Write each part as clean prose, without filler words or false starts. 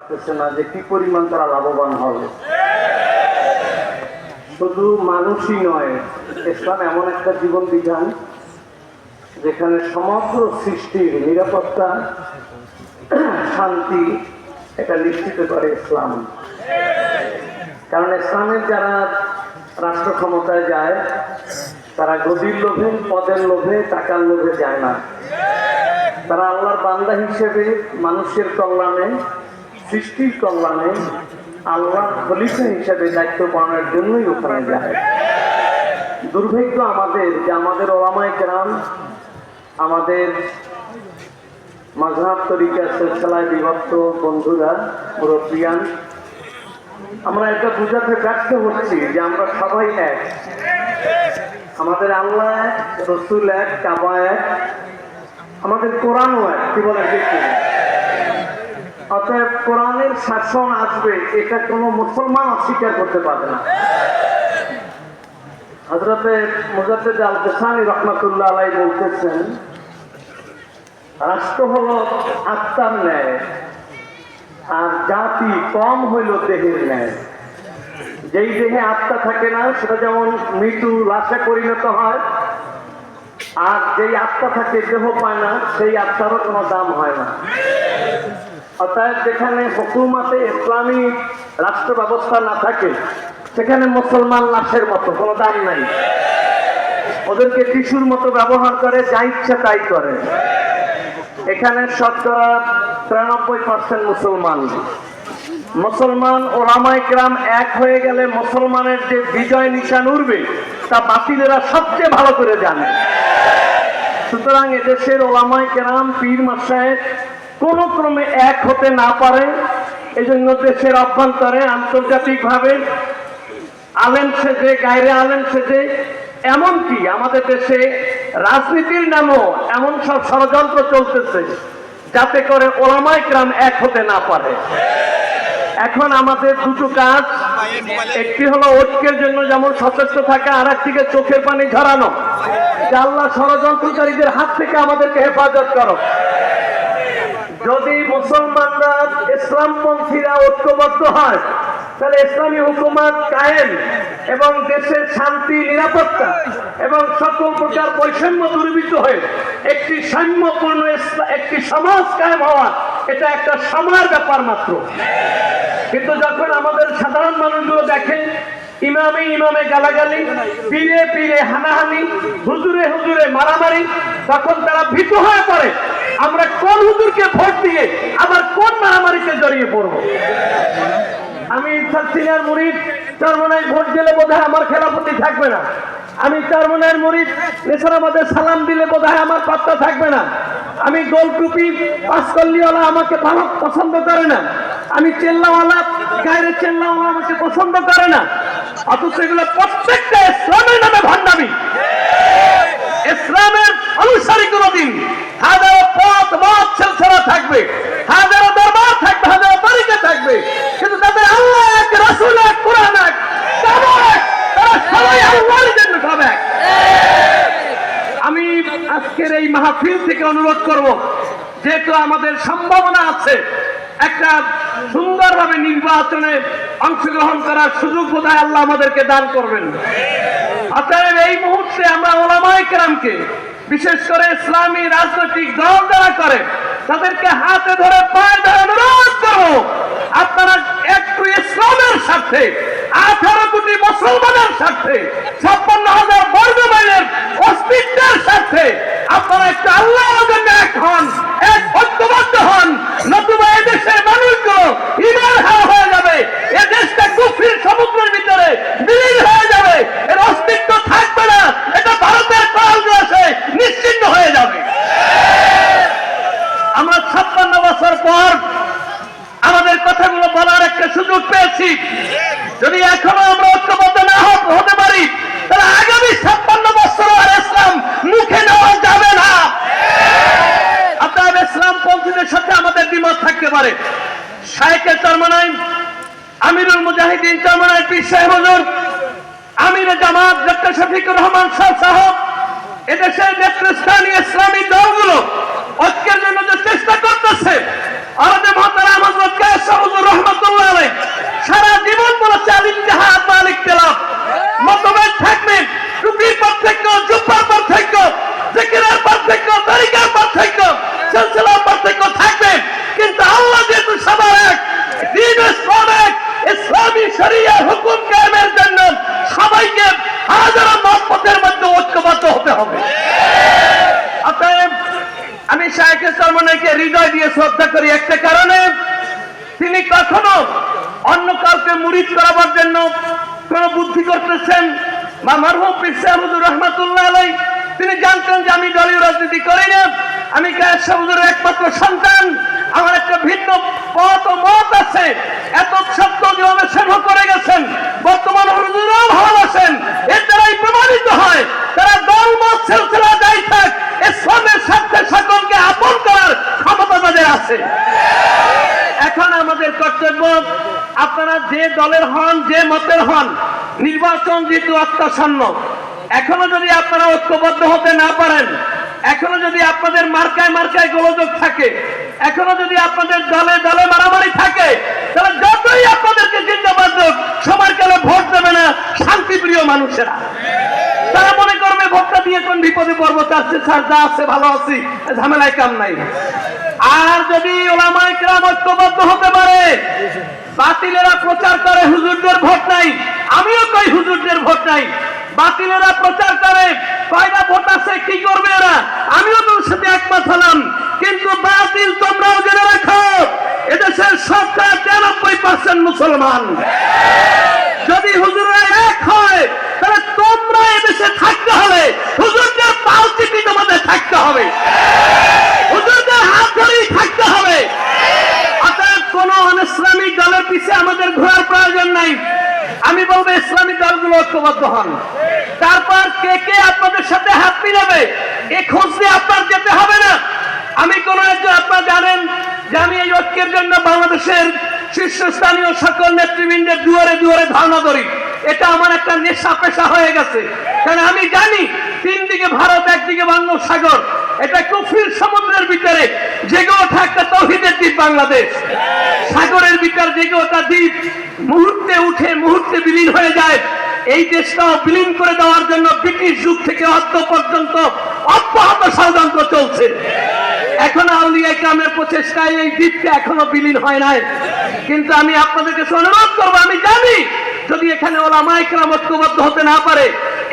না যে কি পরিমাণ তারা লাভবান হবে। শুধু মানুষই নয়, ইসলাম এমন একটা জীবন বিধান যেখানে সমগ্র সৃষ্টির নিরাপত্তা, শান্তি এটা নিশ্চিত করে ইসলাম। কারণ ইসলামের যারা রাষ্ট্র ক্ষমতায় যায় তারা গদির লোভে, পদের লোভে, টাকার লোভে যায় না। তারা আল্লাহর বান্দা হিসেবে মানুষের কল্যাণে, সৃষ্টির কল্যাণে, আল্লাহর খলিফা হিসেবে দায়িত্ব পালনের জন্যই ওখানে যায়। দুর্ভাগ্য আমাদের যে আমাদের ওলামায়ে কেরাম, আমাদের মাযহাব তরিকা সিলসিলায় বিভক্ত বন্ধুরা, মুরব্বিয়ান, আমরা এটা বুঝাতে ব্যর্থ হচ্ছি যে আমরা সবাই এক। আমাদের আল্লাহ এক, রসুল এক, কাবা এক, আমাদের কোরআনও এক। কি বলে দেখি? অতএব কোরআনের শাসন আসবে এটা কোনো মুসলমান অস্বীকার করতে পারবে না। হযরতে মুজাদ্দিদ আল-কাসানি রাহমাতুল্লাহ আলাইহি বলতেছেন, রাষ্ট্র হলো আত্মার ন্যায়, আর জাতি কম হইল দেহের ন্যায়। যেই দেহে আত্মা থাকে না সেটা যেমন মৃত্যু লাশে পরিণত হয়, আর যেই আত্মা থাকে দেহ পায় না সেই আত্মারও কোনো দাম হয় না। অর্থাৎ যেখানে হুকুমতে ইসলামী রাষ্ট্র ব্যবস্থা না থাকে সেখানে মুসলমান লাশের মতো কোনো দাম নাই। ওদেরকে টিস্যুর মতো ব্যবহার করে, যা ইচ্ছা তাই করে। এখানে শতকরা 93% মুসলমান। মুসলমান ওলামায়ে কেরাম এক হয়ে গেলে মুসলমানের যে বিজয় নিশান উঠবে তা বাতিলেরা সবচেয়ে ভালো করে জানে। সুতরাং এদেশের ওলামায়ে কেরাম, পীর মাশায়েখ কোন ক্রমে এক হতে না পারে, এজন্য দেশের অভ্যন্তরে আন্তর্জাতিকভাবে আলেম সেজে, গায়রে আলেম সেজে, এমনকি আমাদের দেশে রাজনীতির নামও এমন সব ষড়যন্ত্র চলতেছে যাতে করে ওলামায়ে কেরাম এক হতে না পারে। এখন আমাদের দুটো কাজ, একটি হলো ঐক্যের জন্য যেমন সচেষ্ট থাকা, আর একদিকে চোখের পানি ঝরানো যে আল্লাহ ষড়যন্ত্রকারীদের হাত থেকে আমাদেরকে হেফাজত করো। যদি মুসলমানরা, ইসলামপন্থীরা ঐক্যবদ্ধ হয় তাহলে ইসলামী হুকুমত কায়েম এবং দেশের শান্তি, নিরাপত্তা এবং সকল প্রকার বৈষম্য দূরীভূত হয়ে একটি সাম্যপূর্ণ একটি সমাজ কায়েম হওয়া, এটা একটা সময়ের ব্যাপার মাত্র। কিন্তু যখন আমাদের সাধারণ মানুষগুলো দেখে ইমামে ইমামে গালাগালি, পীরে পীরে হানাহানি, হুজুরে হুজুরে মারামারি, তখন তারা ভীত হয়ে পড়ে আমরা কোন হুজুরকে ভোট দিয়ে আবার কোন মারামারিতে জড়িয়ে পড়বো। আমি সিনিয়র মুরিদ, চরমনায় ভোট দিলে বোধহয় আমার খেলাফতি থাকবে না। আমি চরমনায়ের মুরিদ, নেসারাবাদে সালাম দিলে বোধহয় আমার পাত্তা থাকবে না। আমি গোল টুপি পাঁচকল্লিওয়ালা আমাকে ভালো পছন্দ করে না। আমি চেল্লাওয়ালা, গায়ের চেল্লাওয়ালা আমাকে পছন্দ করে না। অথচ এগুলো প্রত্যেকটা ইসলামের নামে ভণ্ডামি। ইসলামের অনুসারী কোনদিন হাজারো পথ মত সিলসিলা থাকবে, হাজারো দরবার থাকবে, হাজারো তরিকা থাকবে, কিন্তু তাদের আল্লাহ এক, রাসূল এক, কোরআন এক, তারা সবাই আল্লাহর জন্য সব এক। আমি আজকের এই মাহফিল থেকে অনুরোধ করব, যেহেতু আমাদের সম্ভাবনা আছে একটা সুন্দরভাবে নির্বাচনে অংশগ্রহণ করার সুযোগ বোধহয় আল্লাহ আমাদেরকে দান করবেন। অতএব এই মুহূর্তে আমরা ওলামায়ে কেরামকে, বিশেষ করে ইসলামী রাজনৈতিক দল যারা করে তাদেরকে হাতে ধরে পায়ে ধরে অনুরোধ করব, আপনারা একটু ইসলামের স্বার্থে, 18 কোটি মুসলমানের স্বার্থে, 56,000 বর্গ মাইলের অস্তিত্বের স্বার্থে আপনারা একটু আল্লাহর জন্য এক হন, এক ঐক্যবদ্ধ হন। নতুবা এদেশের মানুষগুলো ঈমান হয়ে যাবে, এদেশটা কুফরির সমুদ্রের ভিতরে বিলীন হয়ে যাবে, এর অস্তিত্ব থাকবে না, এটা ভারতের করালগ্রাসে নিশ্চিহ্ন হয়ে যাবে। আমরা 56 বছর পর আমাদের কথাগুলো বলার একটা সুযোগ পেয়েছি। যদি এখনো আমরা ঐক্যবদ্ধ না হতে পারি তাহলে আগামী 56 বছর আর ইসলাম মুখে নেওয়া যাবে না। আপনার ইসলামপন্থীদের সাথে আমাদের দ্বিমত থাকতে পারে। শায়েখে চরমনাই, আমিরুল মুজাহিদিন চরমনাই পীর সাহেব হুজুর, আমিরে জামাত ডক্টর শফিকুর রহমান সাহেব, এদেশের নেতৃস্থানীয় ইসলামী দলগুলো ঐক্যের জন্য যে চেষ্টা করতেছে, আমাদের মহতারাম হযরত কায়েস হুজুর শ্রদ্ধা করি একটা কারণে, তিনি কখনো অন্য কাউকে মুরিদ করাবার জন্য কোন বুদ্ধি করতেছেন। বা মরহুম পীর সাহেব হুজুর রহমাতুল্লাহ আলাইহি তিনি জানতেন যে আমি দলীয় রাজনীতি করি না, আমি কায়েস সাহেব হুজুরের একমাত্র সন্তান, আমার একটা ভিন্ন পথ ও মত আছে। এত সত্য যেভাবে সেবা করে গেছেন, বর্তমান হুজুরও ভালোবাসেন, এর দ্বারাই প্রমাণিত হয় তারা দল মত সিলসিলা যাই থাক, ইসলামের স্বার্থে সকলকে আপন করার ক্ষমতা তাদের আছে। এখন আমাদের কর্তব্য, আপনারা যে দলের হন, যে মতের হন, নির্বাচন যেহেতু আত্মাসন্ন, এখনো যদি আপনারা ঐক্যবদ্ধ হতে না পারেন, এখনো যদি আপনাদের মার্কায় মার্কায় গোলযোগ থাকে, এখনো যদি আপনাদের দলে দলে মারামারি থাকে, তাহলে যতই আপনাদেরকে জিন্দাবাদ হোক, সময়কালে ভোট দেবে না শান্তিপ্রিয় মানুষেরা। তারা মনে করবে ভোটটা দিয়ে কোন বিপদে পড়বো, চাচ্ছে স্যার যা আছে ভালো আছি, ঝামেলায় কাম নাই। আর যদি ওলামায়ে কেরাম ঐক্যবদ্ধ হতে পারে, বাতিলেরা প্রচার করে হুজুরদের ভোট নাই, আমিও কই হুজুরদের ভোট নাই। বাতিলেরা প্রচার করে কয়টা ভোট আছে, কি করবে ওরা, আমিও তোর সাথে একমত হলাম। কিন্তু বাতিল তোমরাও জেনে রাখো, এদেশের 93% মুসলমান। যদি হুজুররা এক হয়, তাহলে তোমরা এদেশে থাকতে হলে হুজুরদের পাও চিপি তোমাদের থাকতে হবে, হুজুরদের হাত ধরেই থাকতে হবে। অর্থাৎ কোন অনিসলামিক দলের পিছে আমাদের ঘোরার প্রয়োজন নাই। আমি বলবো ইসলামী দলগুলো ঐক্যবদ্ধ হন, তারপর কে কে আপনাদের সাথে হাত মিলাবে এ খোঁজ নিয়ে আপনার যেতে হবে না। আমি কোন একজন, আপনারা জানেন যে আমি এই ঐক্যের জন্য বাংলাদেশের শীর্ষস্থানীয় সকল নেতৃবৃন্দের দুয়ারে দুয়ারে ধারণা করি। এটা আমার একটা নেশা পেশা হয়ে গেছে, কারণ আমি জানি তিন দিকে ভারত, একদিকে বঙ্গোপসাগর, এটা কুফরির সমুদ্রের ভিতরে জেগে ওঠা একটা তৌহিদের দ্বীপ বাংলাদেশ। সাগরের ভিতর জেগে ওঠা দ্বীপ মুহূর্তে উঠে মুহূর্তে বিলীন হয়ে যায়। এই দেশটাও বিলীন করে দেওয়ার জন্য ব্রিটিশ যুগ থেকে অদ্য পর্যন্ত অব্যাহত ষড়যন্ত্র চলছে। এখন আউলিয়া কেরামের প্রচেষ্টায় এই দ্বীপটা এখনো বিলীন হয় নাই। কিন্তু আমি আপনাদেরকে অনুরোধ করবো, আমি জানি যদি এখানে ওলামায়ে কেরাম ঐক্যবদ্ধ হতে না পারে,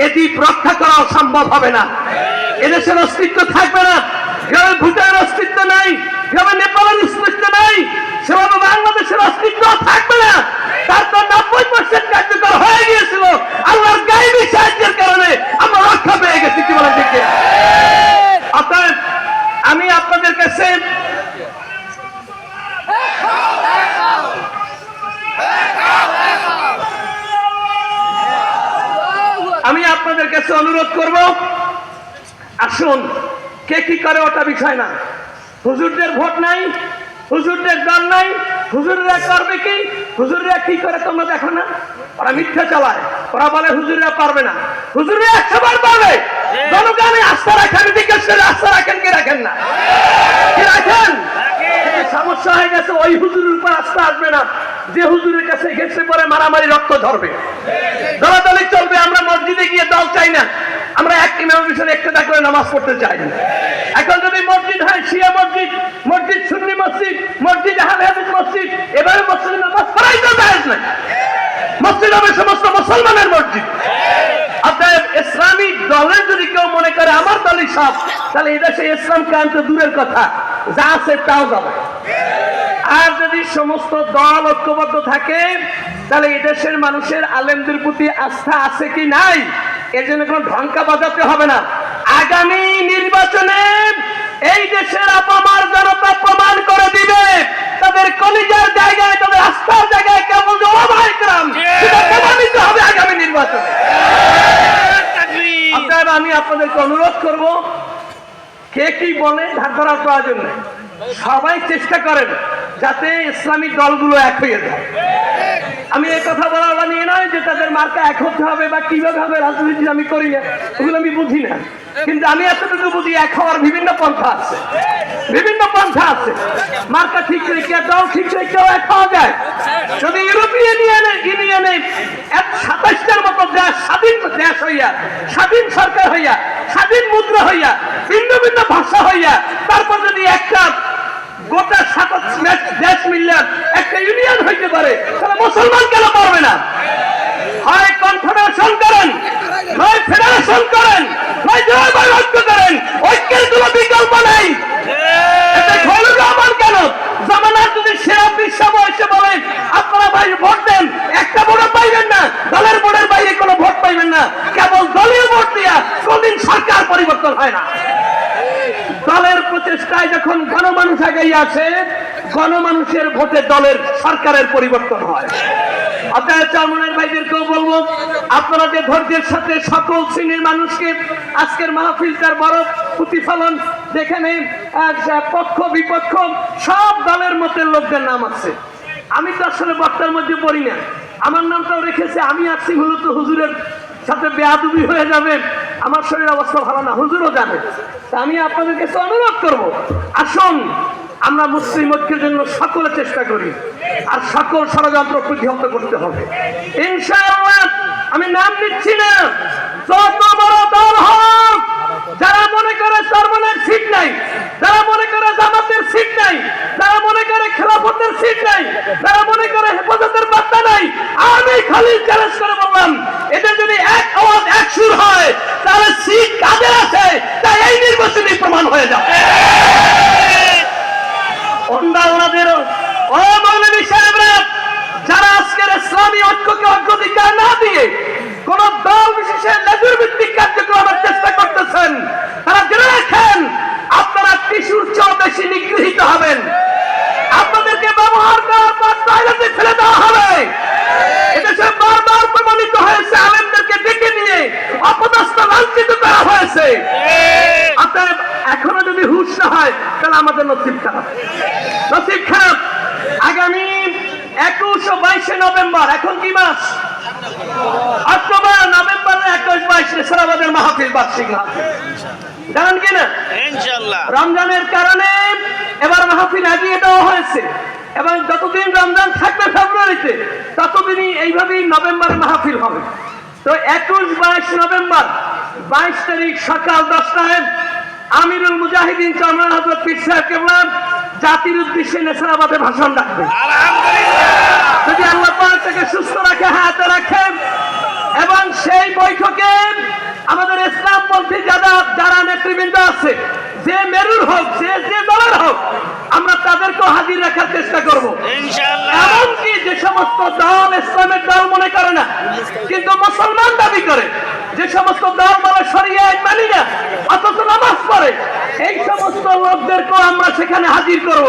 এই দ্বীপ রক্ষা করাও সম্ভব হবে না। এদেশের অস্তিত্ব থাকবে না, যেভাবে ভুটানের অস্তিত্ব নাই, যেভাবে নেপালের অস্তিত্ব নাই, সেভাবে বাংলাদেশের অস্তিত্ব থাকবে না। তার তো 90% কার্যকর হয়ে গিয়েছিল, আল্লাহর গায়েবী সাহায্যের কারণে আমরা রক্ষা পেয়ে গেছি। কি বলেন ঠিক? অতএব আমি আপনাদের কাছে অনুরোধ করব, আসুন, কে কি করে ওটা বিষয় না। হুজুরদের ভোট নাই, হুজুরদের দল নাই, হুজুররা করবে কি, হুজুররা কি করে তোমরা দেখো না? ওরা মিথ্যা চালায়, ওরা বলে হুজুররা পারবে না, হুজুররা 100 বার পারবে। জনগণে আস্থা রাখেন, আস্থা রাখেন কি রাখেন না? কি রাখেন? সমস্যা হয়ে গেছে, ওই হুজুরের উপর আস্থা আসবে না যে হুজুরের কাছে গেছে পরে মারামারি রক্ত ঝরবে, দলাদলি চলবে। আমরা মসজিদে গিয়ে দল চাই না, আমরা এক ইমামের পিছনে একটা করে নামাজ পড়তে চাই না। এখন যদি মসজিদ হয় শিয়া মসজিদ, মসজিদ সুন্নি মসজিদ, মসজিদ আহলে হাদিস মসজিদ, এবারে মসজিদে নামাজ পড়াই তো জায়েজ না। মসজিদ হবে সমস্ত মুসলমানের মসজিদ। অতএব ইসলামিক দলের যদি কেউ মনে করে আমার দলই সব, তাহলে এদেশে ইসলাম কান্ত দূরের কথা, যা আছে তাও যাবে। আর যদি সমস্ত দল ঐক্যবদ্ধ থাকে, তাহলে এদেশের মানুষের আলেমদের প্রতি আস্থা আছে কি নাই, এর জন্য কোনো ঢঙ্কা বাজাতে হবে না। আগামী নির্বাচনে এই দেশের আপামার জনতা প্রমাণ করে দিবে তাদের কলিজার জায়গায়, তাদের আস্থার জায়গায় কেমন ওলামায়ে কেরাম, সেটা প্রমাণিত হবে আগামী নির্বাচনে। অতএব আমি আপনাদেরকে অনুরোধ করব, কে কি বলে ধার ধরার প্রয়োজন নেই, সবাই চেষ্টা করেন যাতে ইসলামিক দলগুলো এক হয়ে যায়। আমি এই কথা বলা নিয়ে নয় যে তাদের মার্কা এক হতে হবে বা কিভাবে হবে, রাজনীতি আমি করি না, ওগুলো আমি বুঝি না। কিন্তু আমি এতটুকু বুঝি, এক হওয়ার বিভিন্ন পন্থা আছে, বিভিন্ন পন্থা আছে। মার্কা ঠিক রেখে, দল ঠিক রেখেও এক হওয়া যায়। যদি ইউরোপিয়ান ইউনিয়নে 27টার মতো দেশ স্বাধীন দেশ হইয়া, স্বাধীন সরকার হইয়া, স্বাধীন মুদ্রা হইয়া, ভিন্ন ভিন্ন ভাষা হইয়া, তারপর যদি একটা গোটা 27 দেশ মিললে একটা ইউনিয়ন হইতে পারে, তাহলে মুসলমান কেন পারবে না? হয় কনফেডারেশন করেন, নয় ফেডারেশন করেন, নয় জনগণ ঐক্য করেন, ঐক্যের কোনো বিকল্প নাই। এটা খলিলুর রহমান কেন, বাইরে ভোট দেন, একটা ভোটও পাইবেন না, দলের ভোটের বাইরে কোনো ভোট পাইবেন না। কেবল দলীয় ভোট দিয়া কোনদিন সরকার পরিবর্তন হয় না। দলের প্রচেষ্টায় যখন গণমানুষ আগাই আসে, গণমানুষের ভোটে দলের সরকারের পরিবর্তন হয়। অতএব চরমনের ভাইদেরকেও বলবো, আপনারা যে ধৈর্যের সাথে সকল শ্রেণীর মানুষকে আজকের মাহফিলটার বড় প্রতিফলন, যেখানে পক্ষ বিপক্ষ সব দলের মতের লোকদের নাম আছে। আমি তো আসলে বক্তার মধ্যে পড়ি না, আমার নামটাও রেখেছে। আমি আসছি মূলত হুজুরের সাথে বেয়াদবি হয়ে যাবে, আমার শরীর অবস্থা ভালো না, হুজুরও জানে। তা আমি আপনাদের কাছে অনুরোধ করব, আসুন আমরা মুসলিম ঐক্যের জন্য সকলে চেষ্টা করি, আর সকল ষড়যন্ত্র প্রতিহত করতে হবে ইনশাআল্লাহ। আমি নাম নিচ্ছি না, যত বড় দল হোক, যারা মনে করে চরমনের সিট নাই, যারা মনে করে জামাতের সিট নাই, যারা মনে করে খেলাফতের সিট নাই, যারা মনে করে হেফাজতের বার্তা নাই, আমি খালি চ্যালেঞ্জ করে বললাম, এটা যদি এক আওয়াজ এক সুর হয়, তাহলে সিট কাদের আছে তাই এই নির্বাচনী প্রমাণ হয়ে যাবে। যারা আজকের ইসলামী ঐক্যকে অগ্রাধিকার না দিয়ে কোন দল বিশেষের লেজুর ভিত্তিক কার্যক্রমের চেষ্টা করতেছেন, তারা জেনে রাখেন আপনারা টিস্যুর চেয়ে বেশি নিগৃহীত হবেন। আপনাদেরকে ব্যবহার করার পর টয়লেটে ফেলে দেওয়া হবে। এদেশে বারবার প্রমাণিত হয়েছে, আলেমদেরকে ডেকে নিয়ে অপদস্থ লাঞ্ছিত করা হয়েছে। অতএব এখনো যদি হুঁশ না হয়, তাহলে আমাদের নসিব খারাপ, নসিব খারাপ। আগামী 21 ও 22 নভেম্বর, এখন কি মাস? অক্টোবর, নভেম্বর 21, 22 নেসারাবাদের মাহফিল, বার্ষিক মাহফিল, জানেন কিনা? ইনশাআল্লাহ রমজানের কারণে এবার মাহফিল আগিয়ে দেওয়া হয়েছে, এবং যতদিন রমজান থাকবে ফেব্রুয়ারিতে, ততদিনই এইভাবেই নভেম্বরে মাহফিল হবে। তো 21, 22 নভেম্বর, 22 তারিখ সকাল 10টায় আমিরুল মুজাহিদিন চরমনাই হযরত পীর সাহেব কেবলা জাতির উদ্দেশ্যে নেসারাবাদে ভাষণ রাখবে। যদি আল্লাহ পাক তাকে সুস্থ রাখে, হায়াতে রাখেন, এবং সেই বৈঠকে আমাদের ইসলামপন্থী যারা নেতৃবৃন্দ আছে, যে মেরুর হোক, যে দলের হোক, আমরা তাদেরকেও হাজির রাখার চেষ্টা করবো। এমনকি যে সমস্ত দল ইসলামের দল মনে করে না কিন্তু মুসলমান দাবি করে, যে সমস্ত দল বলে শরিয়া আইন মানি না অথচ নামাজ পড়ে, এই সমস্ত লোকদেরকেও আমরা সেখানে হাজির করব।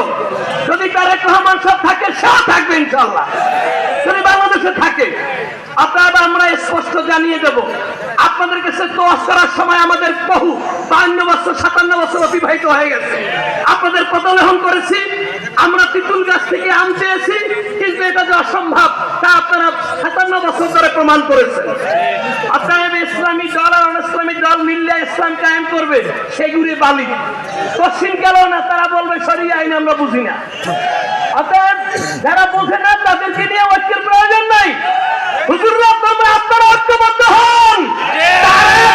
যদি তারেক রহমান সাহেব থাকে, সেও থাকবে ইনশাআল্লাহ, যদি বাংলাদেশে থাকে। অতএব আমরা স্পষ্ট জানিয়ে দেব, আপনাদের কাছে তোয়াজ করার সময় আমাদের বহু 52 বছর 57 বছর অতিবাহিত হয়ে গেছে। আপনাদের প্রতিলেহন করেছি, আমরা তিতুল গাছ থেকে আম চেয়েছি, কিন্তু এটা যে অসম্ভব তা আপনারা 57 বছর ধরে প্রমাণ করেছেন। অতএব ইসলামী দল আর অনিসলামী দল মিললে ইসলাম কায়েম করবে, সেগুলি বালি কশিন গেল না, তারা বলবে শরিয়া আইন আমরা বুঝি না। অতএব যারা বোঝে না তাদেরকে নিয়ে ঐক্যের প্রয়োজন নাই। হুজুররা তোমরা আপনারা ঐক্যবদ্ধ হন,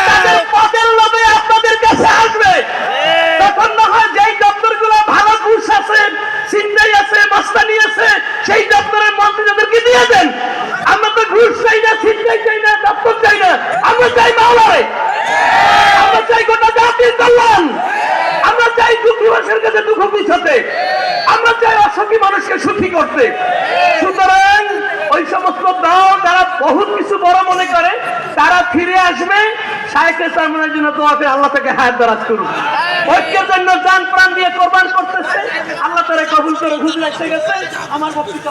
তাদের পদের লোভে আপনাদের কাছে আসবে। তখন না হয় যেই দপ্তরগুলো ভালো ঘুষ আছে, চিন্তাই আছে, মাস্তানি আছে, সেই দপ্তরের মন্ত্রী যাদেরকে দিয়ে দেন। আমরা তো ঘুষ চাই না, চিন্তাই চাই না, দপ্তর চাই না, আমরা চাই মাওলারে, আমরা চাই গোটা জাতির কল্যাণ, আমরা চাই দুঃখী মানুষের কাছে দুঃখ বুঝাতে, আমরা চাই অসুখী মানুষকে সুখী করতে। সুতরাং ওই সমস্ত দল যারা বহুত কিছু বড় মনে করে, তারা ফিরে আসবে। শায়েখে চরমনাইয়ের জন্য দোয়া করে আল্লাহ তাকে হায়াত দারাজ করুন। ঐক্যের জন্য জান প্রাণ দিয়ে কোরবান করতেছে, আল্লাহ তাআলা কবুল করে। হুজুর এসে গেছে, আমার বক্তব্য